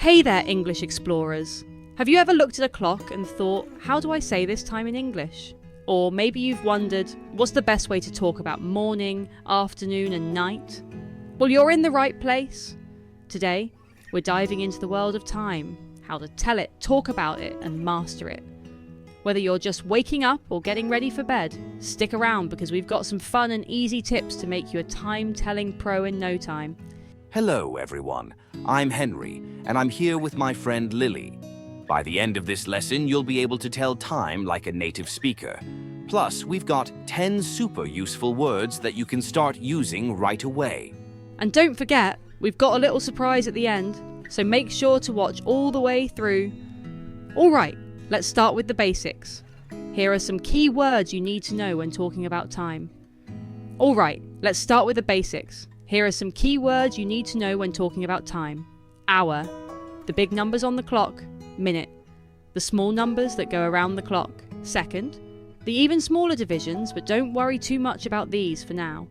Hey there, English explorers. Have you ever looked at a clock and thought, how do I say this time in English? Or maybe you've wondered, what's the best way to talk about morning, afternoon and night? Well, you're in the right place. Today, we're diving into the world of time, how to tell it, talk about it and master it. Whether you're just waking up or getting ready for bed, stick around because we've got some fun and easy tips to make you a time-telling pro in no time. Hello, everyone. I'm Henry, and I'm here with my friend Lily. By the end of this lesson, you'll be able to tell time like a native speaker. Plus, we've got 10 super useful words that you can start using right away. And don't forget, we've got a little surprise at the end, so make sure to watch all the way through. All right, let's start with the basics. Here are some key words you need to know when talking about time. All right, let's start with the basics. Here are some key words you need to know when talking about time. Hour, the big numbers on the clock. Minute, the small numbers that go around the clock. Second, the even smaller divisions, but don't worry too much about these for now.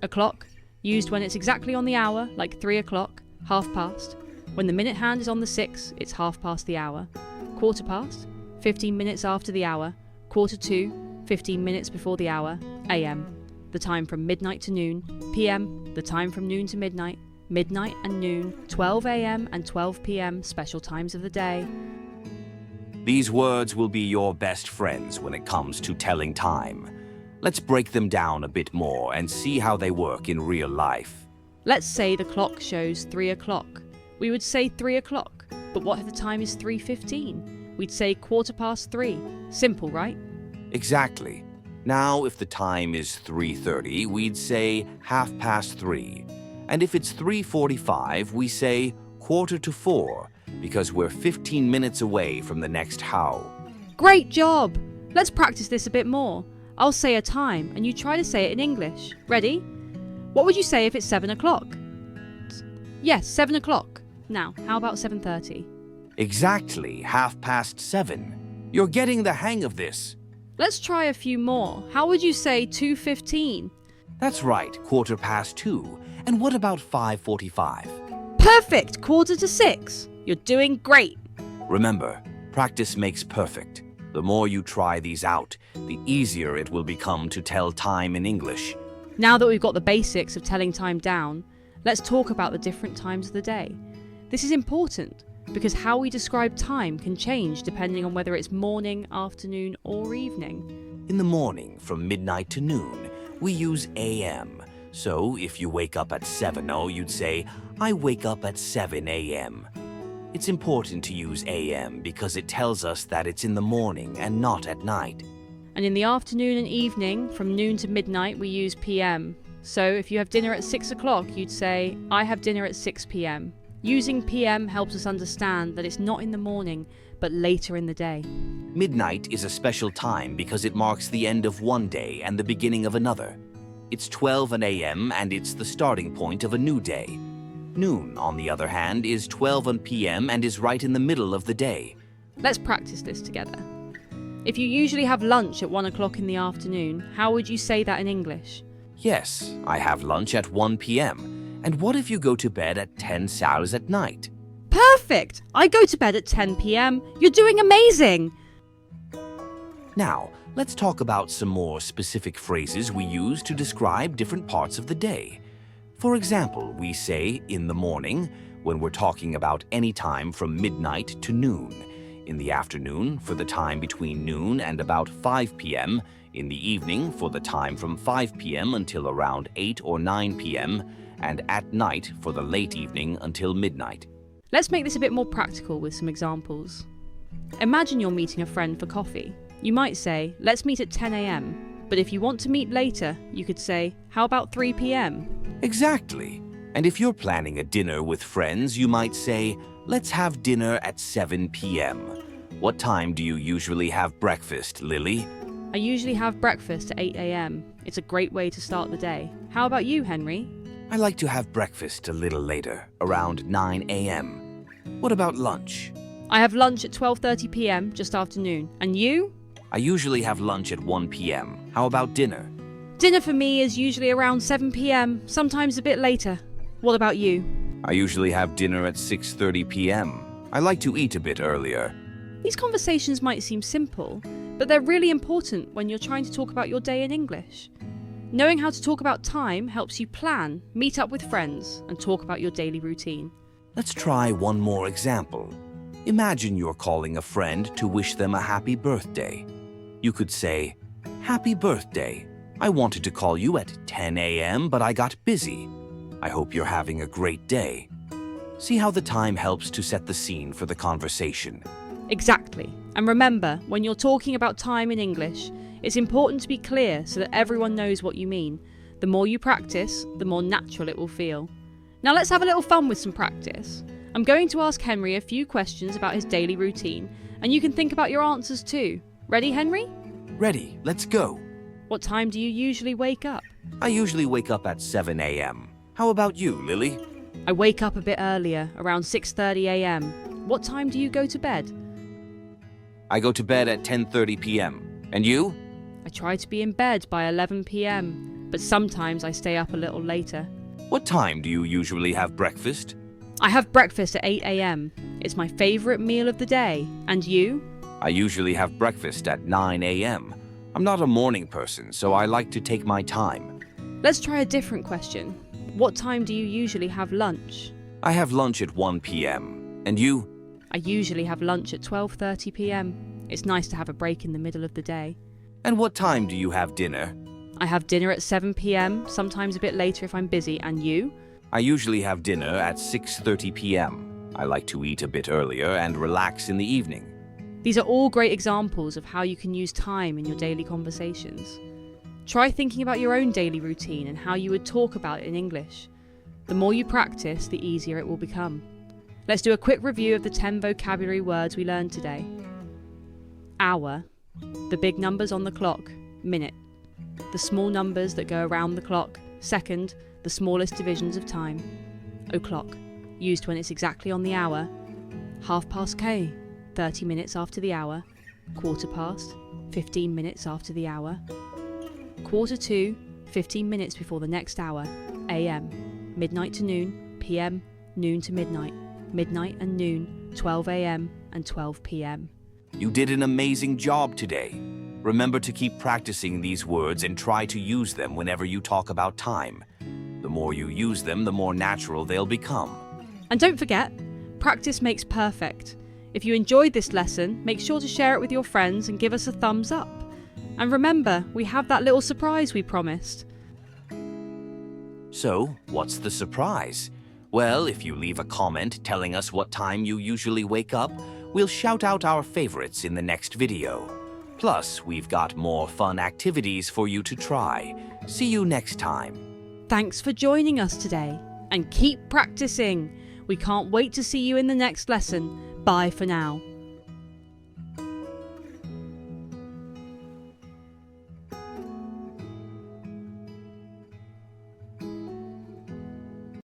O'clock, used when it's exactly on the hour, like 3 o'clock, half past. When the minute hand is on the 6, it's half past the hour. Quarter past, 15 minutes after the hour. Quarter to, 15 minutes before the hour. AM, the time from midnight to noon. PM, the time from noon to midnight. Midnight and noon, 12 AM and 12 PM, special times of the day. These words will be your best friends when it comes to telling time. Let's break them down a bit more and see how they work in real life. Let's say the clock shows 3 o'clock. We would say 3 o'clock, but what if the time is 3:15? We'd say 3:15. Simple, right? Exactly. Now, if the time is 3:30, we'd say 3:30. And if it's 3:45, we say 3:45, because we're 15 minutes away from the next how. Great job! Let's practice this a bit more. I'll say a time, and you try to say it in English. Ready? What would you say if it's 7 o'clock? Yes, 7 o'clock. Now, how about 7:30? Exactly, 7:30. You're getting the hang of this. Let's try a few more. How would you say 2:15? That's right, 2:15. And what about 5:45? Perfect! 5:45. You're doing great. Remember, practice makes perfect. The more you try these out, the easier it will become to tell time in English. Now that we've got the basics of telling time down, let's talk about the different times of the day. This is important because how we describe time can change depending on whether it's morning, afternoon, or evening. In the morning, from midnight to noon, we use AM. So if you wake up at 7, you'd say, I wake up at 7 a.m. It's important to use AM because it tells us that it's in the morning and not at night. And in the afternoon and evening, from noon to midnight, we use PM. So if you have dinner at 6 o'clock, you'd say, I have dinner at 6 p.m. Using PM helps us understand that it's not in the morning, but later in the day. Midnight is a special time because it marks the end of one day and the beginning of another. It's 12 a.m. and it's the starting point of a new day. Noon, on the other hand, is 12 p.m. and is right in the middle of the day. Let's practice this together. If you usually have lunch at 1 o'clock in the afternoon, how would you say that in English? Yes, I have lunch at 1 p.m. And what if you go to bed at 10 hours at night? Perfect! I go to bed at 10 p.m. You're doing amazing! Now, let's talk about some more specific phrases we use to describe different parts of the day. For example, we say in the morning when we're talking about any time from midnight to noon, in the afternoon for the time between noon and about 5 p.m., in the evening for the time from 5 p.m. until around 8 or 9 p.m., and at night for the late evening until midnight. Let's make this a bit more practical with some examples. Imagine you're meeting a friend for coffee. You might say, let's meet at 10 a.m. But if you want to meet later, you could say, how about 3 p.m.? Exactly. And if you're planning a dinner with friends, you might say, let's have dinner at 7 p.m. What time do you usually have breakfast, Lily? I usually have breakfast at 8 a.m. It's a great way to start the day. How about you, Henry? I like to have breakfast a little later, around 9 a.m. What about lunch? I have lunch at 12:30 p.m. just after noon. And you? I usually have lunch at 1 p.m. How about dinner? Dinner for me is usually around 7 p.m., sometimes a bit later. What about you? I usually have dinner at 6:30 p.m. I like to eat a bit earlier. These conversations might seem simple, but they're really important when you're trying to talk about your day in English. Knowing how to talk about time helps you plan, meet up with friends, and talk about your daily routine. Let's try one more example. Imagine you're calling a friend to wish them a happy birthday. You could say, "Happy birthday. I wanted to call you at 10 a.m., but I got busy. I hope you're having a great day." See how the time helps to set the scene for the conversation. Exactly. And remember, when you're talking about time in English, it's important to be clear so that everyone knows what you mean. The more you practice, the more natural it will feel. Now let's have a little fun with some practice. I'm going to ask Henry a few questions about his daily routine, and you can think about your answers too. Ready, Henry? Ready, let's go. What time do you usually wake up? I usually wake up at 7 a.m. How about you, Lily? I wake up a bit earlier, around 6:30 a.m. What time do you go to bed? I go to bed at 10:30 p.m. And you? I try to be in bed by 11 p.m, but sometimes I stay up a little later. What time do you usually have breakfast? I have breakfast at 8 a.m. It's my favourite meal of the day. And you? I usually have breakfast at 9 a.m. I'm not a morning person, so I like to take my time. Let's try a different question. What time do you usually have lunch? I have lunch at 1 p.m. And you? I usually have lunch at 12:30 p.m. It's nice to have a break in the middle of the day. And what time do you have dinner? I have dinner at 7 p.m, sometimes a bit later if I'm busy. And you? I usually have dinner at 6:30 p.m. I like to eat a bit earlier and relax in the evening. These are all great examples of how you can use time in your daily conversations. Try thinking about your own daily routine and how you would talk about it in English. The more you practice, the easier it will become. Let's do a quick review of the 10 vocabulary words we learned today. Hour, the big numbers on the clock, minute. The small numbers that go around the clock, second, the smallest divisions of time. O'clock, used when it's exactly on the hour. Half past K, 30 minutes after the hour. Quarter past, 15 minutes after the hour. Quarter to, 15 minutes before the next hour. AM, midnight to noon, PM, noon to midnight. Midnight and noon, 12 a.m. and 12 p.m. You did an amazing job today. Remember to keep practicing these words and try to use them whenever you talk about time. The more you use them, the more natural they'll become. And don't forget, practice makes perfect. If you enjoyed this lesson, make sure to share it with your friends and give us a thumbs up. And remember, we have that little surprise we promised. So, what's the surprise? Well, if you leave a comment telling us what time you usually wake up, we'll shout out our favorites in the next video. Plus, we've got more fun activities for you to try. See you next time. Thanks for joining us today, and keep practicing. We can't wait to see you in the next lesson. Bye for now.